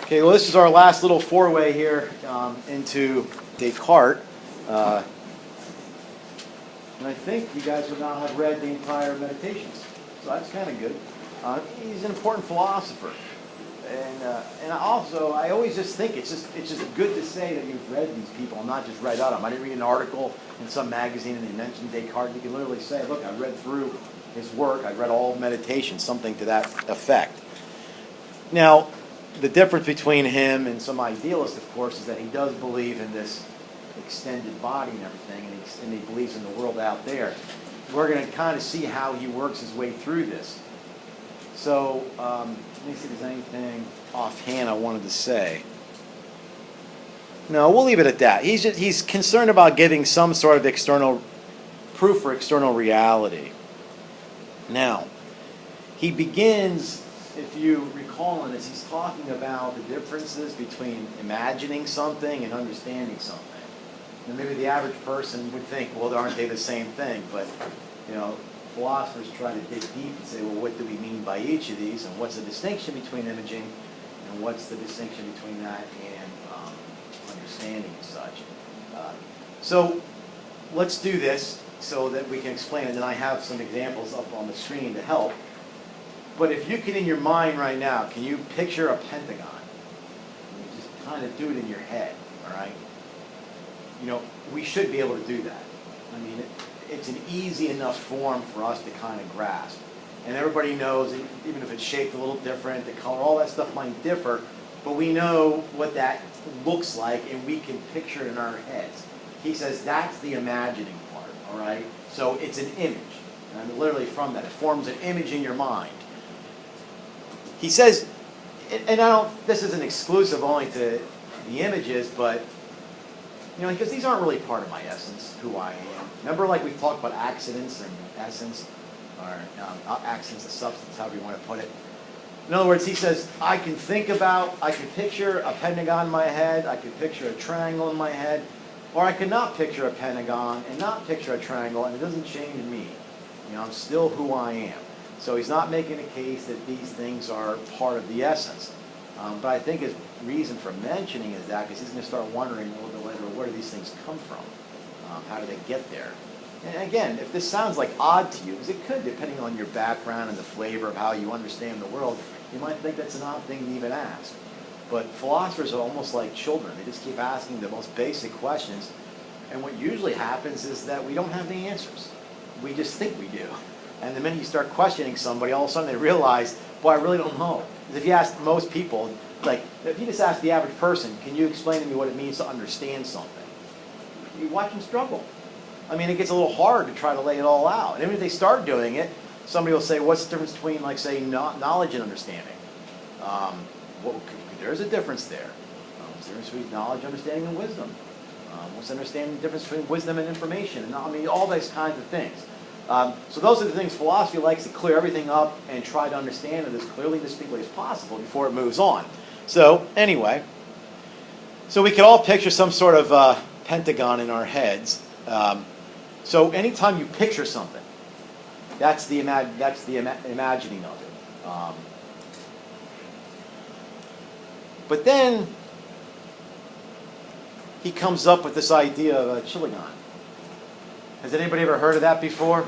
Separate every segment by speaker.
Speaker 1: Okay, well, this is our last little foray here into Descartes. And I think you guys will now have read the entire Meditations. So that's kind of good. He's an important philosopher. And also, I always just think it's just good to say that you've read these people and not just read out them. I didn't read an article in some magazine and they mentioned Descartes. You can literally say, look, I read through his work. I read all of Meditations, something to that effect. Now, the difference between him and some idealists, of course, is that he does believe in this extended body and everything, and he believes in the world out there. We're going to kind of see how he works his way through this. So, let me see if there's anything offhand I wanted to say. No, we'll leave it at that. He's concerned about giving some sort of external proof for external reality. Now, he begins, if you recall in this, he's talking about the differences between imagining something and understanding something. And maybe the average person would think, well, aren't they the same thing? But, philosophers try to dig deep and say, well, what do we mean by each of these? And what's the distinction between imaging? And what's the distinction between that and understanding and such? So let's do this so that we can explain it. And I have some examples up on the screen to help. But if you can, in your mind right now, can you picture a pentagon? You just kind of do it in your head, all right? We should be able to do that. I mean, it's an easy enough form for us to kind of grasp. And everybody knows, even if it's shaped a little different, the color, all that stuff might differ, but we know what that looks like, and we can picture it in our heads. He says that's the imagining part, all right? So it's an image. And literally from that, it forms an image in your mind. He says, and this isn't exclusive only to the images, but, because these aren't really part of my essence, who I am. Remember, like we talked about accidents and essence, or accidents and substance, however you want to put it. In other words, he says, I can picture a pentagon in my head, I can picture a triangle in my head, or I could not picture a pentagon and not picture a triangle, and it doesn't change me. I'm still who I am. So he's not making a case that these things are part of the essence. But I think his reason for mentioning is that because he's going to start wondering a little bit later, where do these things come from? How do they get there? And again, if this sounds like odd to you, because it could, depending on your background and the flavor of how you understand the world, you might think that's an odd thing to even ask. But philosophers are almost like children. They just keep asking the most basic questions. And what usually happens is that we don't have the answers. We just think we do. And the minute you start questioning somebody, all of a sudden they realize, boy, I really don't know. Because if you ask most people, like, if you just ask the average person, can you explain to me what it means to understand something? You watch them struggle. I mean, it gets a little hard to try to lay it all out. And even if they start doing it, somebody will say, what's the difference between, like, say, knowledge and understanding? There's a difference there. What's the difference between knowledge, understanding, and wisdom? What's the difference between wisdom and information? And all those kinds of things. So those are the things philosophy likes to clear everything up and try to understand it as clearly, distinctly as possible before it moves on. So anyway, so we could all picture some sort of pentagon in our heads. So anytime you picture something, that's the imagining of it. But then he comes up with this idea of a chilogon. Has anybody ever heard of that before?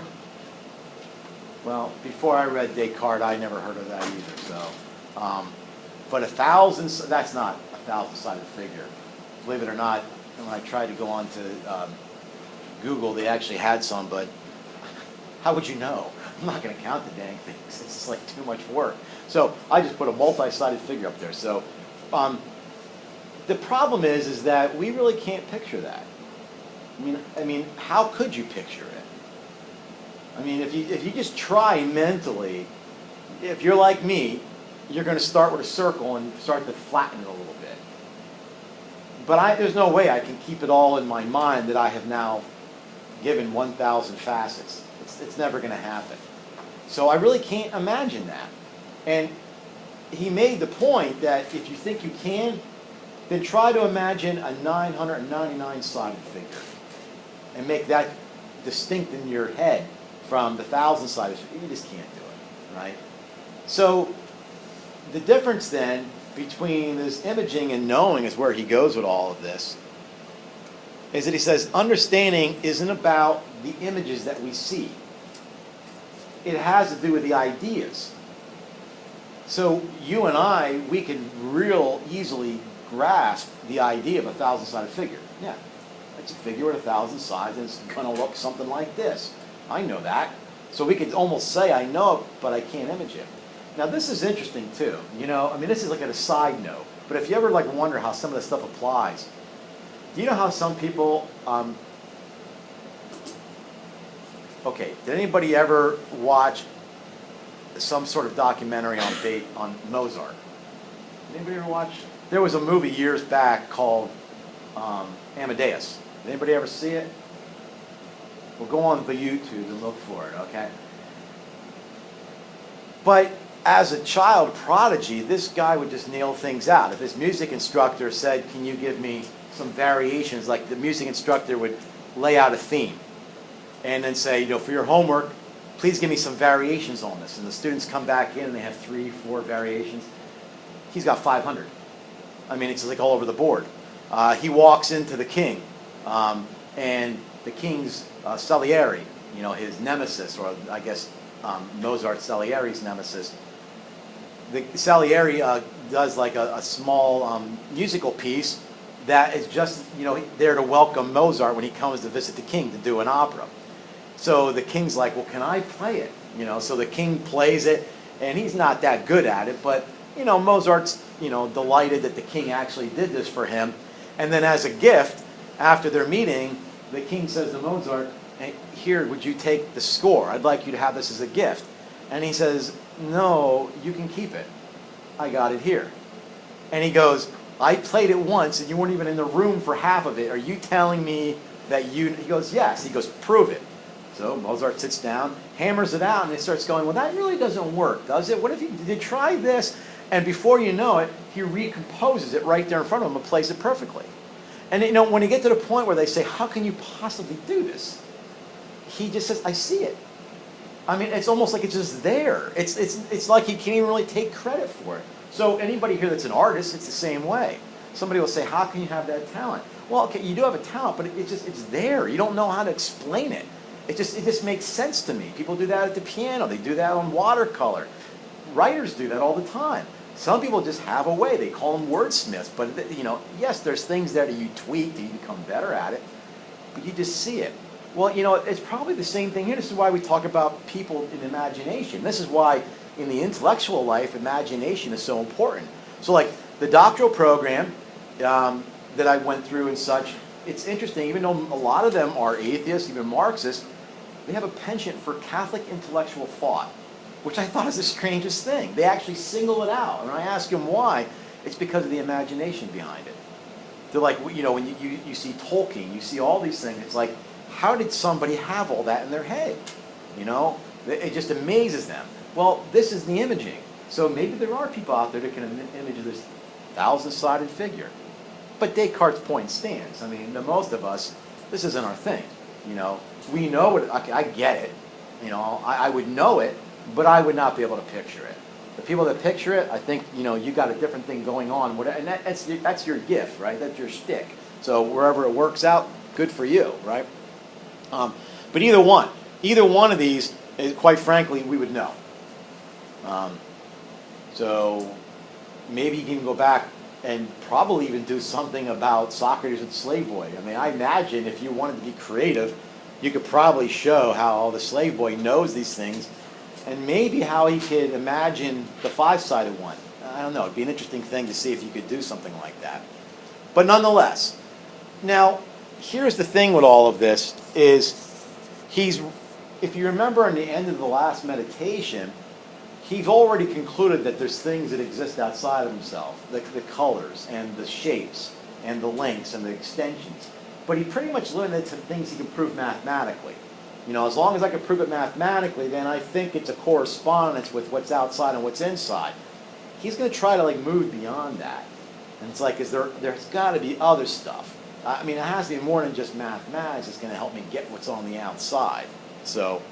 Speaker 1: Well, before I read Descartes, I never heard of that either. So, but that's not a 1,000-sided figure. Believe it or not, when I tried to go on to Google, they actually had some, but how would you know? I'm not going to count the dang things. It's just like too much work. So I just put a multi-sided figure up there. So the problem is that we really can't picture that. I mean, how could you picture it? I mean, if you just try mentally, if you're like me, you're going to start with a circle and start to flatten it a little bit. But there's no way I can keep it all in my mind that I have now given 1,000 facets. It's never going to happen. So I really can't imagine that. And he made the point that if you think you can, then try to imagine a 999-sided figure. And make that distinct in your head from the 1,000-sided figure. You just can't do it, right? So the difference then between this imaging and knowing is where he goes with all of this, is that he says understanding isn't about the images that we see. It has to do with the ideas. So you and I, we can real easily grasp the idea of a 1,000-sided figure. Yeah, it's a figure with 1,000 sides, and it's going to look something like this. I know that. So we could almost say I know it, but I can't image it. Now this is interesting too. You know, I mean, this is like at a side note. But if you ever like wonder how some of this stuff applies, do you know how some people? Okay, did anybody ever watch some sort of documentary on Mozart? Did anybody ever watch? There was a movie years back called Amadeus. Did anybody ever see it? We'll go on the YouTube and look for it, okay? But as a child prodigy, this guy would just nail things out. If his music instructor said, can you give me some variations, like the music instructor would lay out a theme and then say, you know, for your homework, please give me some variations on this. And the students come back in and they have 3, 4 variations. He's got 500. I mean, it's like all over the board. He walks into the king, and the king's Salieri, you know, his nemesis, or I guess Mozart Salieri's nemesis. The Salieri does like a small musical piece that is just, you know, there to welcome Mozart when he comes to visit the king to do an opera. So the king's like, well, can I play it? You know, so the king plays it, and he's not that good at it, but, you know, Mozart's, you know, delighted that the king actually did this for him. And then as a gift, after their meeting, the king says to Mozart, hey, here, would you take the score? I'd like you to have this as a gift. And he says, no, you can keep it. I got it here. And he goes, I played it once, and you weren't even in the room for half of it. Are you telling me that you... He goes, yes. He goes, prove it. So Mozart sits down, hammers it out, and he starts going, well, that really doesn't work, does it? What if you try this? And before you know it, he recomposes it right there in front of him and plays it perfectly. And you know, when you get to the point where they say, how can you possibly do this? He just says, I see it. I mean, it's almost like it's just there. It's like he can't even really take credit for it. So anybody here that's an artist, it's the same way. Somebody will say, how can you have that talent? Well, okay, you do have a talent, but it's there. You don't know how to explain it. It just makes sense to me. People do that at the piano. They do that on watercolor. Writers do that all the time. Some people just have a way. They call them wordsmiths. But, you know, yes, there's things there that you tweak, that you become better at it, but you just see it. Well, you know, it's probably the same thing here. This is why we talk about people in imagination. This is why in the intellectual life, imagination is so important. So like the doctoral program that I went through and such, it's interesting, even though a lot of them are atheists, even Marxists, they have a penchant for Catholic intellectual thought, which I thought is the strangest thing. They actually single it out. And when I ask them why, it's because of the imagination behind it. They're like, you know, when you see Tolkien, you see all these things, it's like, how did somebody have all that in their head? You know, it just amazes them. Well, this is the imaging. So maybe there are people out there that can image this 1,000-sided figure. But Descartes' point stands. I mean, the most of us, this isn't our thing. You know, we know it. Okay, I get it. You know, I would know it, but I would not be able to picture it. The people that picture it, I think, you know, you got a different thing going on. And that's your gift, right? That's your shtick. So wherever it works out, good for you, right? But either one of these, quite frankly, we would know. So maybe you can go back and probably even do something about Socrates and the slave boy. I mean, I imagine if you wanted to be creative, you could probably show how the slave boy knows these things, and maybe how he could imagine the 5-sided one. I don't know. It'd be an interesting thing to see if you could do something like that. But nonetheless, now, here's the thing with all of this is if you remember in the end of the last meditation, he's already concluded that there's things that exist outside of himself, the colors and the shapes and the lengths and the extensions. But he pretty much limited to things he can prove mathematically. You know, as long as I can prove it mathematically, then I think it's a correspondence with what's outside and what's inside. He's going to try to like move beyond that. And it's like, there's got to be other stuff. I mean, it has to be more than just mathematics that's going to help me get what's on the outside. So,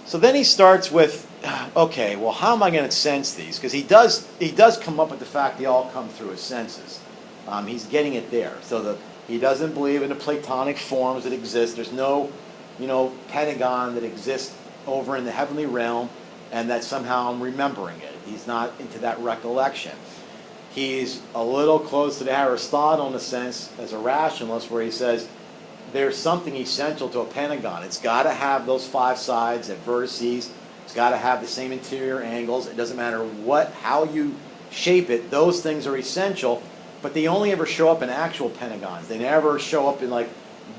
Speaker 1: So then he starts with, okay, well, how am I going to sense these? Because he does come up with the fact they all come through his senses. He's getting it there. So he doesn't believe in the Platonic forms that exist. There's no, pentagon that exists over in the heavenly realm, and that somehow I'm remembering it. He's not into that recollection. He's a little close to the Aristotle in a sense as a rationalist, where he says there's something essential to a pentagon. It's got to have those 5 sides at vertices. It's got to have the same interior angles. It doesn't matter how you shape it. Those things are essential, but they only ever show up in actual pentagons. They never show up in,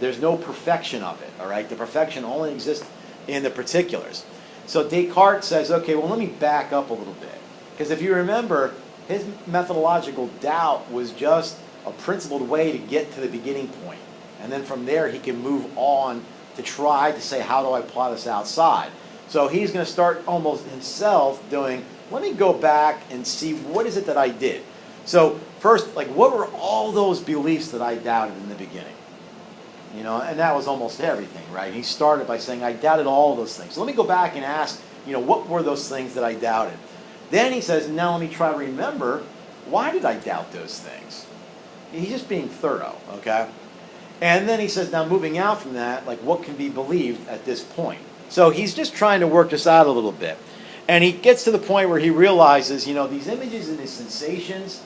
Speaker 1: there's no perfection of it, all right? The perfection only exists in the particulars. So Descartes says, okay, well, let me back up a little bit. Because if you remember, his methodological doubt was just a principled way to get to the beginning point. And then from there, he can move on to try to say, how do I apply this outside? So he's going to start almost himself doing, let me go back and see what is it that I did. So first, what were all those beliefs that I doubted in the beginning? And that was almost everything, right? He started by saying, I doubted all those things. So let me go back and ask, what were those things that I doubted? Then he says, now let me try to remember, why did I doubt those things? He's just being thorough, okay? And then he says, now moving out from that, what can be believed at this point? So he's just trying to work this out a little bit. And he gets to the point where he realizes, these images and these sensations,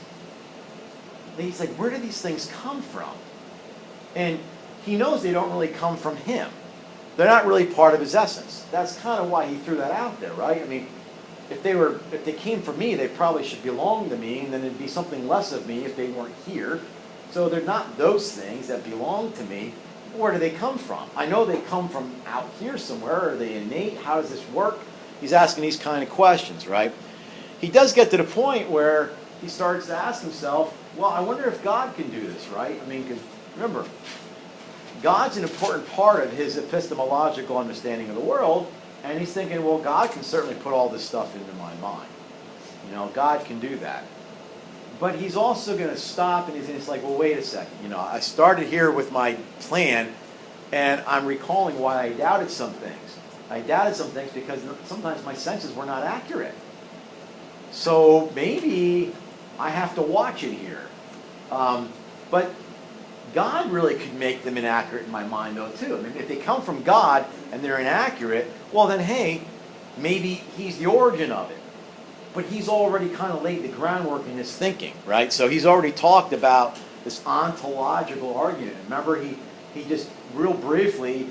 Speaker 1: he's like, where do these things come from? And he knows they don't really come from him. They're not really part of his essence. That's kind of why he threw that out there, right? I mean, if they came from me, they probably should belong to me, and then it'd be something less of me if they weren't here. So they're not those things that belong to me. Where do they come from? I know they come from out here somewhere. Are they innate? How does this work? He's asking these kind of questions, right? He does get to the point where he starts to ask himself, well, I wonder if God can do this, right? I mean, because remember, God's an important part of his epistemological understanding of the world, and he's thinking, well, God can certainly put all this stuff into my mind. God can do that. But he's also going to stop, and he's like, well, wait a second. I started here with my plan, and I'm recalling why I doubted some things. I doubted some things because sometimes my senses were not accurate. So maybe I have to watch it here. But God really could make them inaccurate in my mind, though, too. I mean, if they come from God and they're inaccurate, well, then, hey, maybe he's the origin of it. But he's already kind of laid the groundwork in his thinking, right? So he's already talked about this ontological argument. Remember, he just real briefly,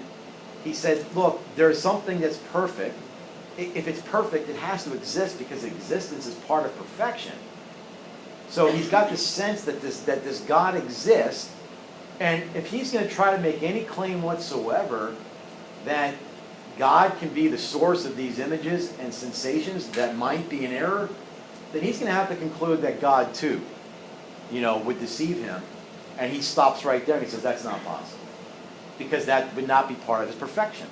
Speaker 1: he said, look, there's something that's perfect. If it's perfect, it has to exist because existence is part of perfection. So he's got this sense that this God exists, and if he's going to try to make any claim whatsoever that God can be the source of these images and sensations that might be in error, then he's going to have to conclude that God, too, would deceive him. And he stops right there and he says, that's not possible. Because that would not be part of his perfection.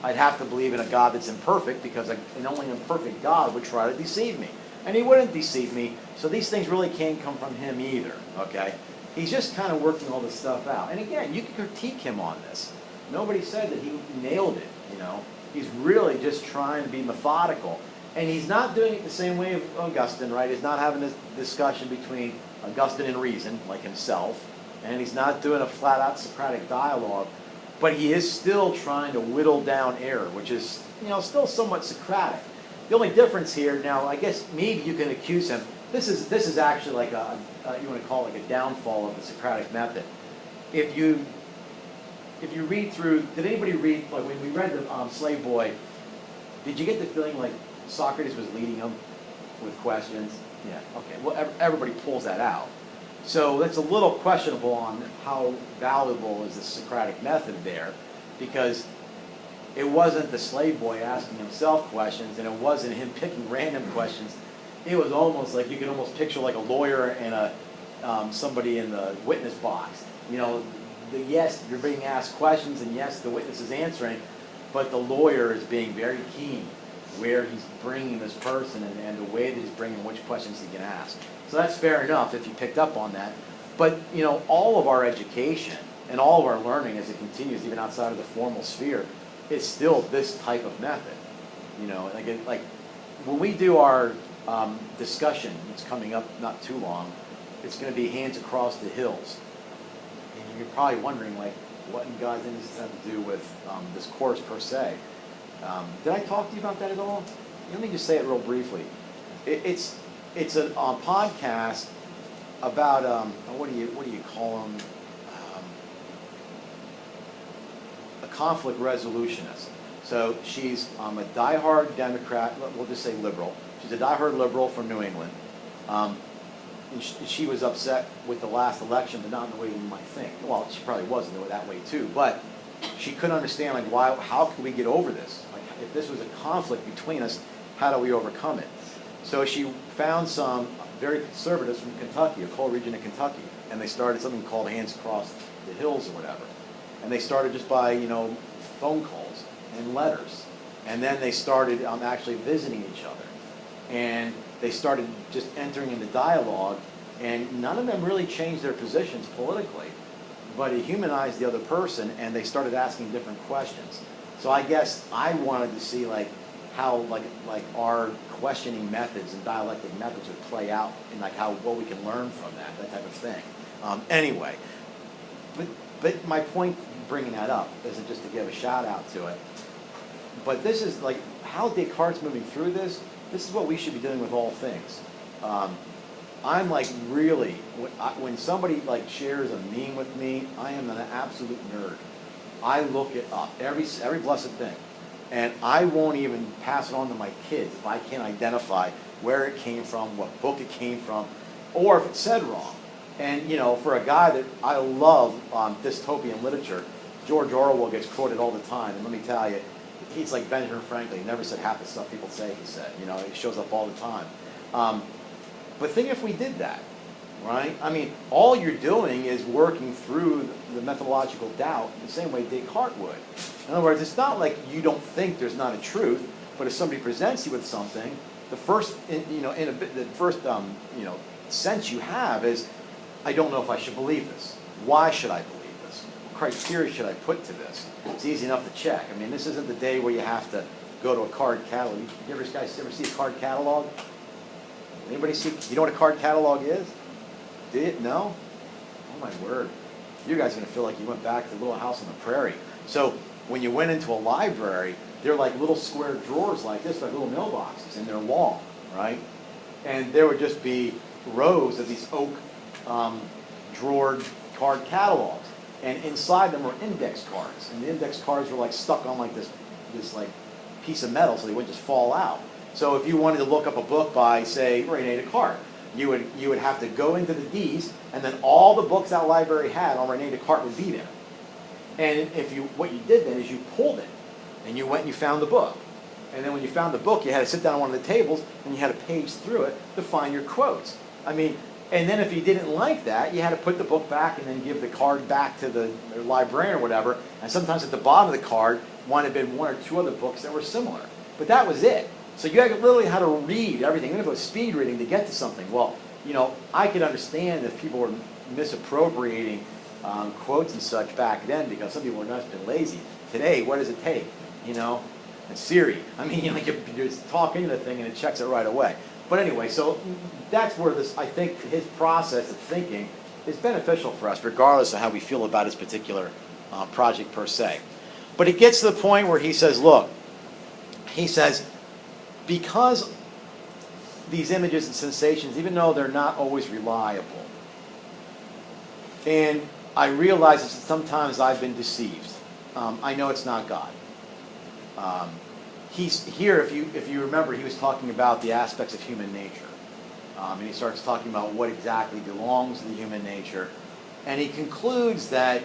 Speaker 1: I'd have to believe in a God that's imperfect because an only imperfect God would try to deceive me. And he wouldn't deceive me, so these things really can't come from him either, okay? He's just kind of working all this stuff out. And again, you can critique him on this. Nobody said that he nailed it. He's really just trying to be methodical. And he's not doing it the same way of Augustine, right? He's not having this discussion between Augustine and reason, like himself. And he's not doing a flat-out Socratic dialogue. But he is still trying to whittle down error, which is, still somewhat Socratic. The only difference here, now, I guess maybe you can accuse him. This is actually like you want to call it like a downfall of the Socratic method. If you read through, did anybody read, like when we read the Slave Boy, did you get the feeling like Socrates was leading them with questions? Yeah, okay. Well, everybody pulls that out. So that's a little questionable on how valuable is the Socratic method there, because it wasn't the slave boy asking himself questions, and it wasn't him picking random questions. It was almost like you could almost picture like a lawyer and somebody in the witness box. Yes, you're being asked questions, and yes, the witness is answering, but the lawyer is being very keen where he's bringing this person and the way that he's bringing which questions he can ask. So that's fair enough if you picked up on that. But, all of our education and all of our learning as it continues, even outside of the formal sphere, is still this type of method. You know, like when we do our discussion, it's coming up not too long, it's going to be hands across the hills. And you're probably wondering, like, what in God's name does this have to do with this course per se? Did I talk to you about that at all? Let me just say it real briefly. It's a podcast about what do you call them? A conflict resolutionist. So she's a diehard Democrat. We'll just say liberal. She's a diehard liberal from New England. And she was upset with the last election, but not in the way you might think. Well, she probably was in that way too. But she couldn't understand, like, why? How can we get over this? Like, if this was a conflict between us, how do we overcome it? So she found some very conservatives from Kentucky, a coal region in Kentucky, and they started something called Hands Across the Hills or whatever. And they started just by, phone calls and letters. And then they started actually visiting each other. And they started just entering into dialogue, and none of them really changed their positions politically, but it humanized the other person, and they started asking different questions. So I guess I wanted to see, like, how like our questioning methods and dialectic methods would play out, and like what we can learn from that type of thing. Anyway, but my point bringing that up isn't just to give a shout out to it, but this is like how Descartes moving through this. This is what we should be doing with all things. I'm like really, when somebody like shares a meme with me, I am an absolute nerd. I look it up, every blessed thing. And I won't even pass it on to my kids if I can't identify where it came from, what book it came from, or if it said wrong. And for a guy that I love dystopian literature, George Orwell gets quoted all the time. And let me tell you, he's like Benjamin Franklin. He never said half the stuff people say he said. It shows up all the time. But think if we did that, right? I mean, all you're doing is working through the methodological doubt the same way Descartes would. In other words, it's not like you don't think there's not a truth, but if somebody presents you with something, the first, sense you have is, I don't know if I should believe this. Why should I believe this? What criteria should I put to this? It's easy enough to check. I mean, this isn't the day where you have to go to a card catalog. You guys ever see a card catalog? Anybody see? You know what a card catalog is? Did you? No? Oh my word. You guys are going to feel like you went back to Little House on the Prairie. So when you went into a library, they're like little square drawers like this, like little mailboxes, and they're long, right? And there would just be rows of these oak drawered card catalogs. And inside them were index cards. And the index cards were like stuck on like this like piece of metal so they wouldn't just fall out. So if you wanted to look up a book by, say, René Descartes, you would have to go into the D's, and then all the books that library had on René Descartes would be there. And what you did then is you pulled it, and you went and you found the book. And then when you found the book, you had to sit down on one of the tables, and you had to page through it to find your quotes. I mean, and then if you didn't like that, you had to put the book back and then give the card back to the librarian or whatever. And sometimes at the bottom of the card might have been one or two other books that were similar. But that was it. So you literally had to read everything, even if it was speed reading, to get to something. Well, I could understand if people were misappropriating quotes and such back then, because some people were just been lazy. Today, what does it take? And Siri. I mean, you just talk into the thing and it checks it right away. But anyway, so that's where I think his process of thinking is beneficial for us, regardless of how we feel about his particular project per se. But it gets to the point where he says, look, because these images and sensations, even though they're not always reliable, and I realize that sometimes I've been deceived. I know it's not God. He's here, if you remember, he was talking about the aspects of human nature. And he starts talking about what exactly belongs to the human nature. And he concludes that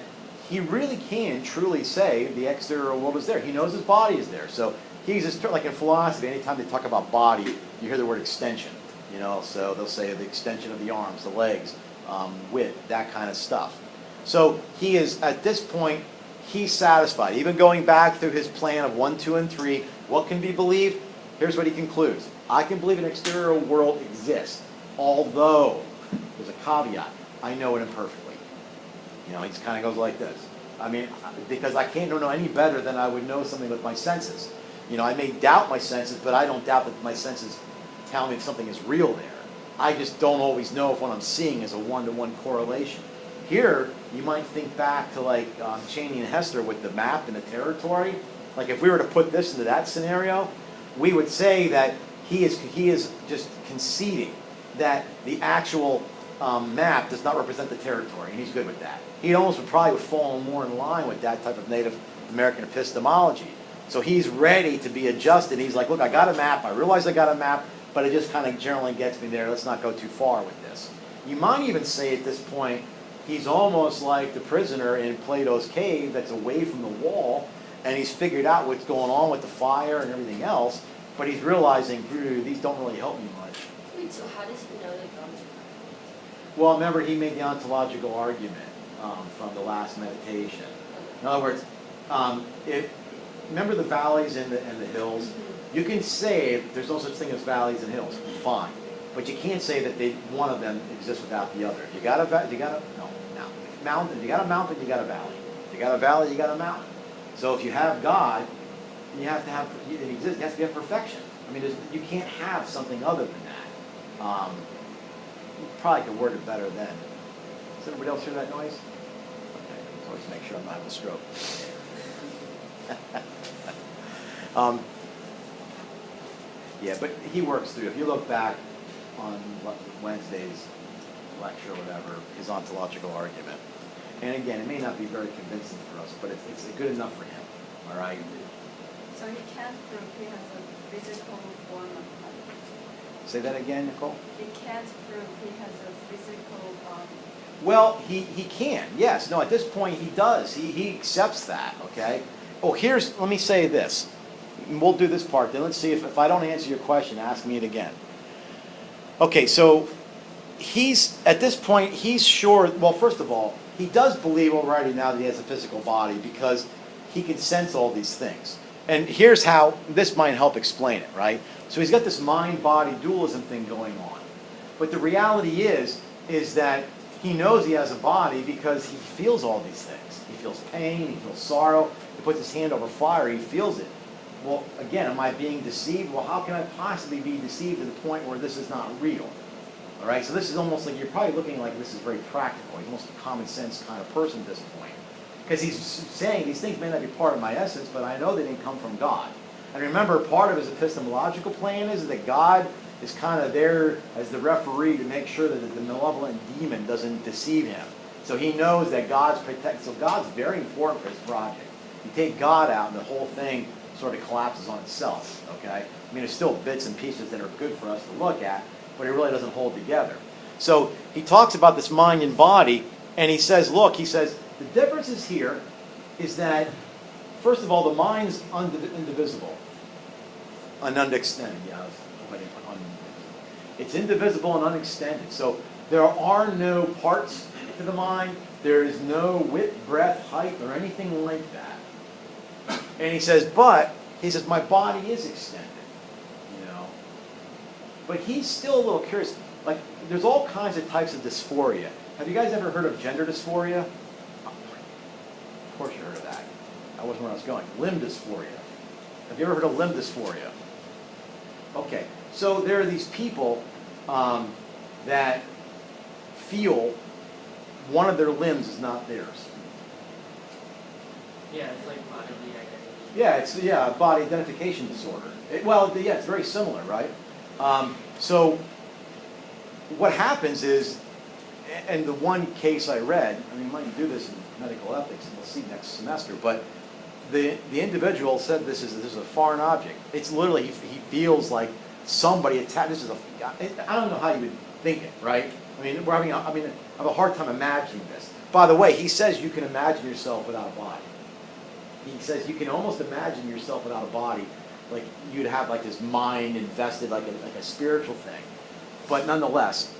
Speaker 1: he really can truly say the exterior world is there. He knows his body is there. So he's just, like in philosophy, anytime they talk about body, you hear the word extension. So they'll say the extension of the arms, the legs, width, that kind of stuff. So he is, at this point, he's satisfied. Even going back through his plan of 1, 2, and 3, what can be believed? Here's what he concludes. I can believe an exterior world exists, although, there's a caveat, I know it imperfectly. He just kind of goes like this. I mean, because I can't know any better than I would know something with my senses. I may doubt my senses, but I don't doubt that my senses tell me if something is real there. I just don't always know if what I'm seeing is a one-to-one correlation. Here, you might think back to like Cheney and Hester with the map and the territory. Like if we were to put this into that scenario, we would say that he is just conceding that the actual map does not represent the territory, and he's good with that. He almost would fall more in line with that type of Native American epistemology. So he's ready to be adjusted. He's like, look, I got a map. I realize I got a map, but it just kind of generally gets me there. Let's not go too far with this. You might even say at this point, he's almost like the prisoner in Plato's cave that's away from the wall, and he's figured out what's going on with the fire and everything else, but he's realizing, these don't really help me much.
Speaker 2: Wait, so how does he know that God's right?
Speaker 1: Well, remember, he made the ontological argument from the last meditation. In other words, remember the valleys and the hills?
Speaker 2: Mm-hmm.
Speaker 1: You can say there's no such thing as valleys and hills, fine. But you can't say that one of them exists without the other. If you got a mountain, you got a valley. If you got a valley, you got a mountain. So if you have God, you have to have it exists. It has to be a perfection. I mean, you can't have something other than that. You probably could word it better then. Does everybody else hear that noise? Okay, let's always make sure I'm not having a stroke. Yeah, but he works through. If you look back on Wednesday's lecture or whatever, his ontological argument. And again, it may not be very convincing for us, but it's good enough for him. All right?
Speaker 3: So he can't prove he has a physical form of life.
Speaker 1: Say that again, Nicole?
Speaker 3: He can't prove he has a physical body.
Speaker 1: Well, he can, yes. No, at this point he does. He accepts that, okay? Oh, let me say this. We'll do this part, then let's see if I don't answer your question, ask me it again. Okay, so at this point, he's sure, well, first of all, he does believe already now that he has a physical body because he can sense all these things. And here's how, this might help explain it, right? So he's got this mind-body dualism thing going on. But the reality is that he knows he has a body because he feels all these things. He feels pain, he feels sorrow, he puts his hand over fire, he feels it. Well, again, am I being deceived? Well, how can I possibly be deceived to the point where this is not real? All right, so this is almost like, you're probably looking like this is very practical. He's almost a common sense kind of person at this point. Because he's saying these things may not be part of my essence, but I know they didn't come from God. And remember, part of his epistemological plan is that God is kind of there as the referee to make sure that the malevolent demon doesn't deceive him. So he knows that God's protected. So God's very important for his project. You take God out and the whole thing sort of collapses on itself, okay? I mean, there's still bits and pieces that are good for us to look at, but it really doesn't hold together. So he talks about this mind and body, and he says, look, the difference is here is that, first of all, the mind's indivisible. Unextended, yeah. It's indivisible and unextended. So there are no parts to the mind. There is no width, breadth, height, or anything like that. And he says, my body is extended, But he's still a little curious. Like, there's all kinds of types of dysphoria. Have you guys ever heard of gender dysphoria? Of course you heard of that. That wasn't where I was going. Limb dysphoria. Have you ever heard of limb dysphoria? Okay, so there are these people that feel one of their limbs is not theirs.
Speaker 4: Yeah, it's like bodily identity.
Speaker 1: Yeah, it's body identification disorder. It's very similar, right? So what happens is, and the one case I read, I mean, you might do this in medical ethics, and we'll see next semester, but the individual said this is a foreign object. It's literally, he feels like somebody attacked. I don't know how you would think it, right? I mean, I have a hard time imagining this. By the way, he says you can imagine yourself without a body. He says you can almost imagine yourself without a body, like you'd have like this mind invested, like a spiritual thing. But nonetheless,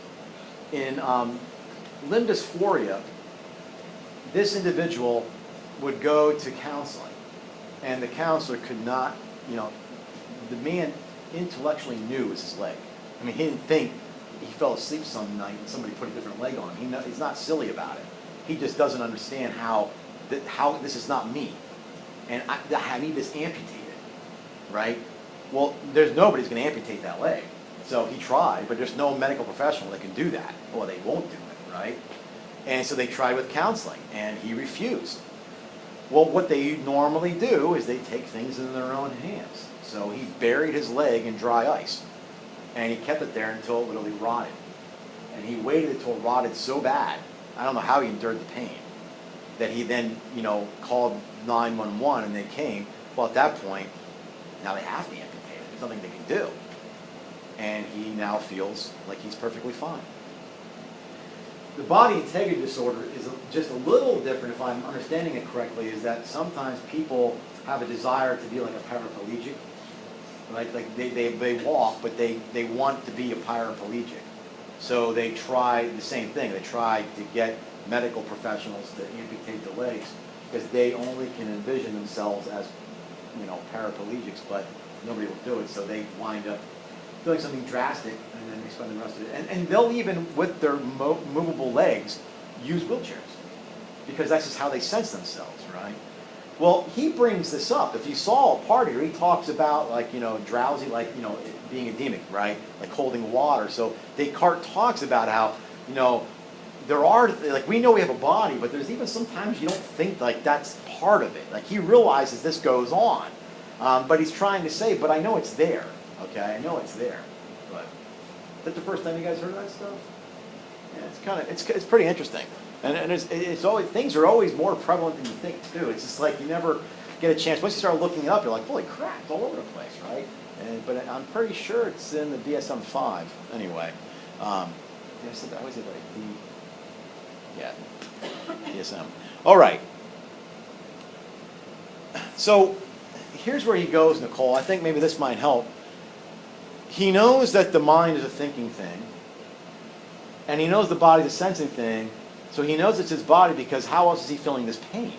Speaker 1: in limb dysphoria, this individual would go to counseling, and the counselor could not, the man intellectually knew it was his leg. I mean, he didn't think he fell asleep some night and somebody put a different leg on him. He's not silly about it. He just doesn't understand how this is not me. And I need this amputated. right? Well, there's nobody's going to amputate that leg. So he tried, but there's no medical professional that can do that. Well, they won't do it, right? And so they tried with counseling, and he refused. Well, what they normally do is they take things in their own hands. So he buried his leg in dry ice, and he kept it there until it literally rotted. And he waited until it rotted so bad, I don't know how he endured the pain, that he then, called 911 and they came. Well, at that point, now they have to amputate it. There's nothing they can do. And he now feels like he's perfectly fine. The body integrity disorder is just a little different, if I'm understanding it correctly, is that sometimes people have a desire to be like a paraplegic, right? Like they walk, but they want to be a paraplegic. So they try the same thing. They try to get medical professionals to amputate the legs because they only can envision themselves as, paraplegics, but nobody will do it. So they wind up doing something drastic, and then they spend the rest of it. And they'll even, with their movable legs, use wheelchairs because that's just how they sense themselves, right? Well, he brings this up. If you saw a part here, he talks about drowsy, being anemic, right? Like holding water. So Descartes talks about how, there are, we know we have a body, but there's even sometimes you don't think like that's part of it. Like he realizes this goes on, but he's trying to say, but I know it's there. Okay, I know it's there. But is that the first time you guys heard of that stuff? Yeah, it's pretty interesting. And it's always, things are always more prevalent than you think too. It's just like you never get a chance. Once you start looking it up, you're like, holy crap, it's all over the place, right? But I'm pretty sure it's in the DSM-5 anyway. I always say DSM. All right. So here's where he goes, Nicole. I think maybe this might help. He knows that the mind is a thinking thing, and he knows the body's a sensing thing, so he knows it's his body because how else is he feeling this pain?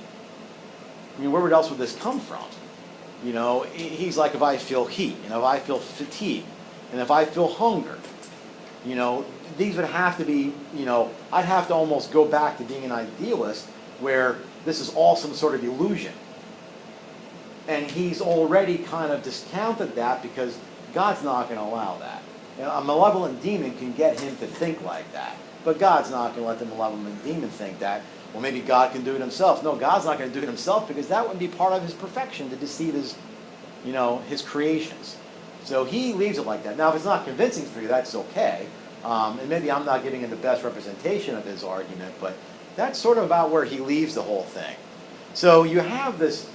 Speaker 1: I mean, where else would this come from? He's like, if I feel heat, and if I feel fatigue, and if I feel hunger, these would have to be, I'd have to almost go back to being an idealist where this is all some sort of illusion. And he's already kind of discounted that because God's not going to allow that. A malevolent demon can get him to think like that. But God's not going to let the malevolent demon think that. Well, maybe God can do it himself. No, God's not going to do it himself because that would be part of his perfection to deceive his, his creations. So he leaves it like that. Now, if it's not convincing for you, that's okay. And maybe I'm not giving him the best representation of his argument, but that's sort of about where he leaves the whole thing. So you have this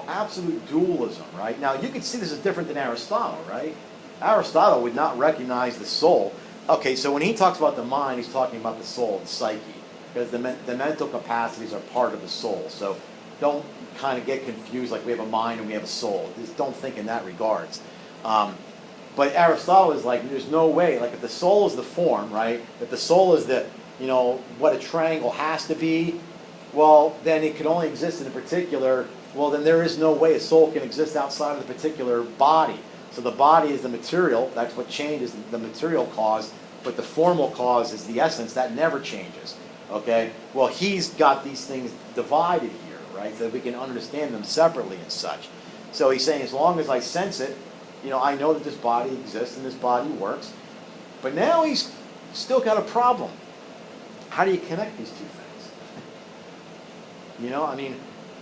Speaker 1: absolute dualism, right? Now, you can see this is different than Aristotle, right? Aristotle would not recognize the soul. Okay, so when he talks about the mind, he's talking about the soul, the psyche, because the mental capacities are part of the soul. So don't kind of get confused like we have a mind and we have a soul. Just don't think in that regards. But Aristotle is like, there's no way. Like if the soul is the form, right? If the soul is the, what a triangle has to be, well, then it can only exist in a particular. Well, then there is no way a soul can exist outside of the particular body. So the body is the material. That's what changes, the material cause. But the formal cause is the essence. That never changes. Okay? Well, he's got these things divided here, right? So that we can understand them separately and such. So he's saying as long as I sense it, I know that this body exists and this body works. But now he's still got a problem. How do you connect these two things?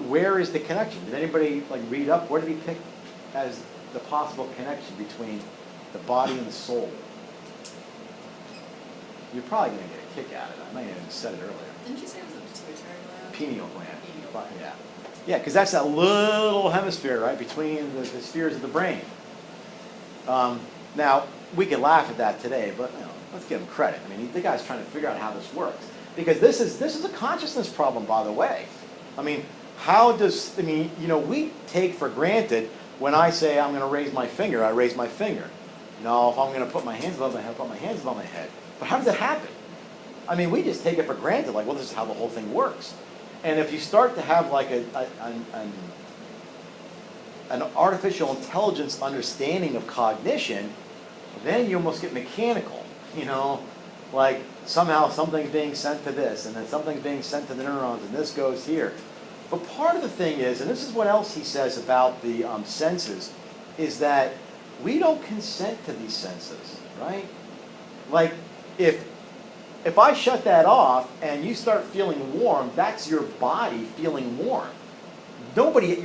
Speaker 1: Where is the connection? Did anybody read up? Where did he pick as the possible connection between the body and the soul? You're probably going to get a kick out of it. I might have even said it earlier.
Speaker 2: Didn't you say it was a pituitary gland?
Speaker 1: Pineal gland.
Speaker 2: Pineal gland.
Speaker 1: Yeah. Yeah, because that's that little hemisphere, right, between the spheres of the brain. Now, we can laugh at that today, but let's give him credit. I mean, the guy's trying to figure out how this works. Because this is a consciousness problem, by the way. I mean, we take for granted when I say I'm going to raise my finger, I raise my finger. If I'm going to put my hands above my head, I put my hands above my head. But how does it happen? I mean, we just take it for granted, like, well, this is how the whole thing works. And if you start to have like an artificial intelligence understanding of cognition, then you almost get mechanical, like somehow something's being sent to this, and then something's being sent to the neurons, and this goes here. But part of the thing is, and this is what else he says about the senses, is that we don't consent to these senses, right? Like, if I shut that off and you start feeling warm, that's your body feeling warm. Nobody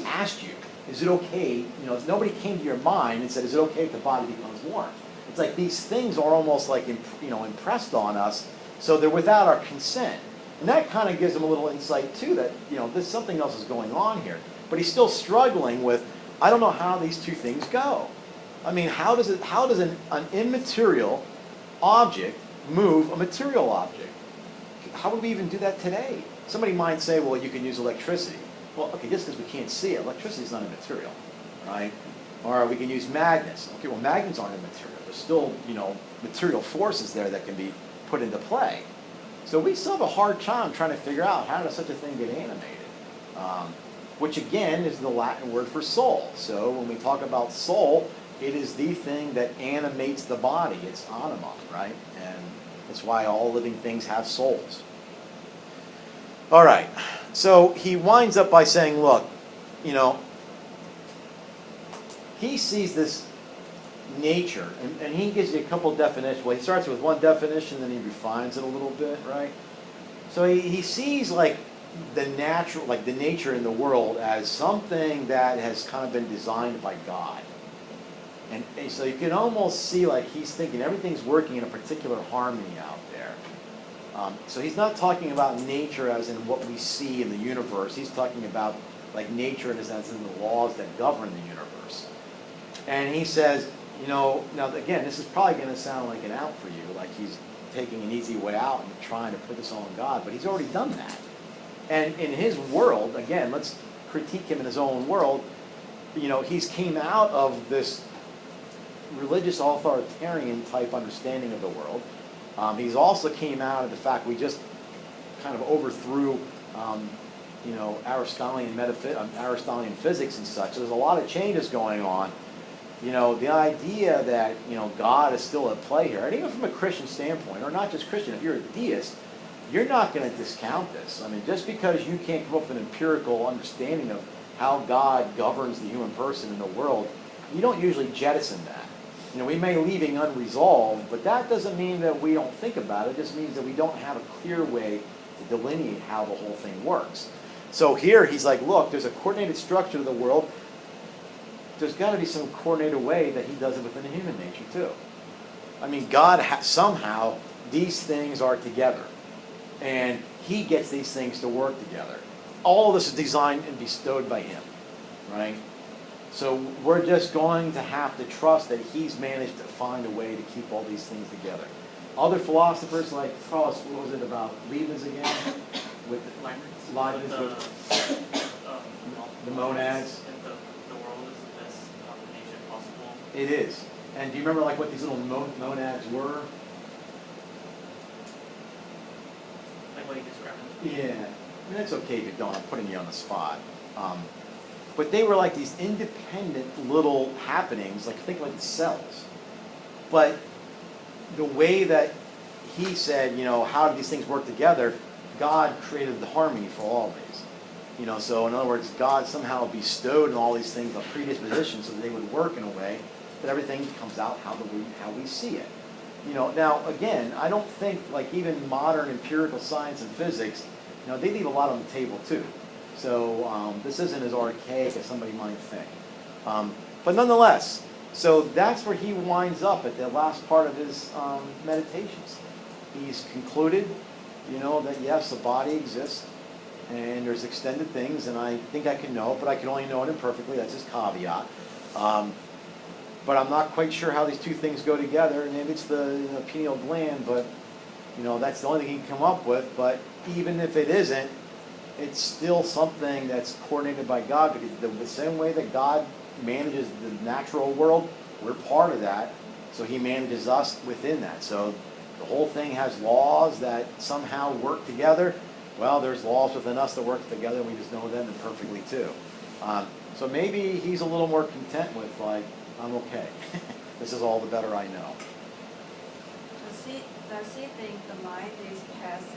Speaker 1: asked you, is it okay? Nobody came to your mind and said, is it okay if the body becomes warm? It's like these things are almost like impressed on us, so they're without our consent. And that kind of gives him a little insight too that there's something else is going on here. But he's still struggling with, I don't know how these two things go. I mean, how does an immaterial object move a material object? How would we even do that today? Somebody might say, well, you can use electricity. Well, okay, just because we can't see it, electricity is not immaterial, right? Or we can use magnets. Okay, well, magnets aren't immaterial. There's still, material forces there that can be put into play. So we still have a hard time trying to figure out how does such a thing get animated, which again is the Latin word for soul. So when we talk about soul, it is the thing that animates the body. It's anima, right? And that's why all living things have souls. All right. So he winds up by saying, look, he sees this nature, and he gives you a couple definitions. Well, he starts with one definition, then he refines it a little bit, right? So he sees like the nature in the world as something that has kind of been designed by God. And so you can almost see like he's thinking everything's working in a particular harmony out there. So he's not talking about nature as in what we see in the universe. He's talking about like nature in a sense in the laws that govern the universe. And he says, now again, this is probably going to sound like an out for you, like he's taking an easy way out and trying to put this all on God, but he's already done that. And in his world, again, let's critique him in his own world, he's came out of this religious authoritarian type understanding of the world. He's also came out of the fact we just kind of overthrew, Aristotelian physics and such. So there's a lot of changes going on. The idea that, God is still at play here, and even from a Christian standpoint, or not just Christian, if you're a deist, you're not going to discount this. I mean, just because you can't come up with an empirical understanding of how God governs the human person in the world, you don't usually jettison that. We may leave it unresolved, but that doesn't mean that we don't think about it. It just means that we don't have a clear way to delineate how the whole thing works. So here he's like, look, there's a coordinated structure to the world. There's got to be some coordinated way that he does it within human nature too. I mean, God somehow, these things are together. And he gets these things to work together. All of this is designed and bestowed by him, right? So we're just going to have to trust that he's managed to find a way to keep all these things together. Other philosophers like, what was it about Leibniz again? With Leibniz with the monads.
Speaker 4: And the world is the best combination possible.
Speaker 1: It is. And do you remember like what these little monads were?
Speaker 4: Like what you described.
Speaker 1: Yeah. I mean, that's okay if you don't. I'm putting you on the spot. But they were like these independent little happenings, like think like cells. But the way that he said, how do these things work together, God created the harmony for all of these. So in other words, God somehow bestowed in all these things a predisposition so that they would work in a way that everything comes out how we see it. Now again, I don't think like even modern empirical science and physics, they leave a lot on the table too. So this isn't as archaic as somebody might think. But nonetheless, so that's where he winds up at the last part of his meditations. He's concluded, that yes, the body exists, and there's extended things, and I think I can know it, but I can only know it imperfectly. That's his caveat. But I'm not quite sure how these two things go together. Maybe it's the pineal gland, but that's the only thing he can come up with. But even if it isn't, it's still something that's coordinated by God, because the same way that God manages the natural world, we're part of that. So he manages us within that. So the whole thing has laws that somehow work together. Well, there's laws within us that work together, and we just know them imperfectly too. So maybe he's a little more content with, like, I'm okay. This is all the better I know.
Speaker 3: Does he think the mind is passive?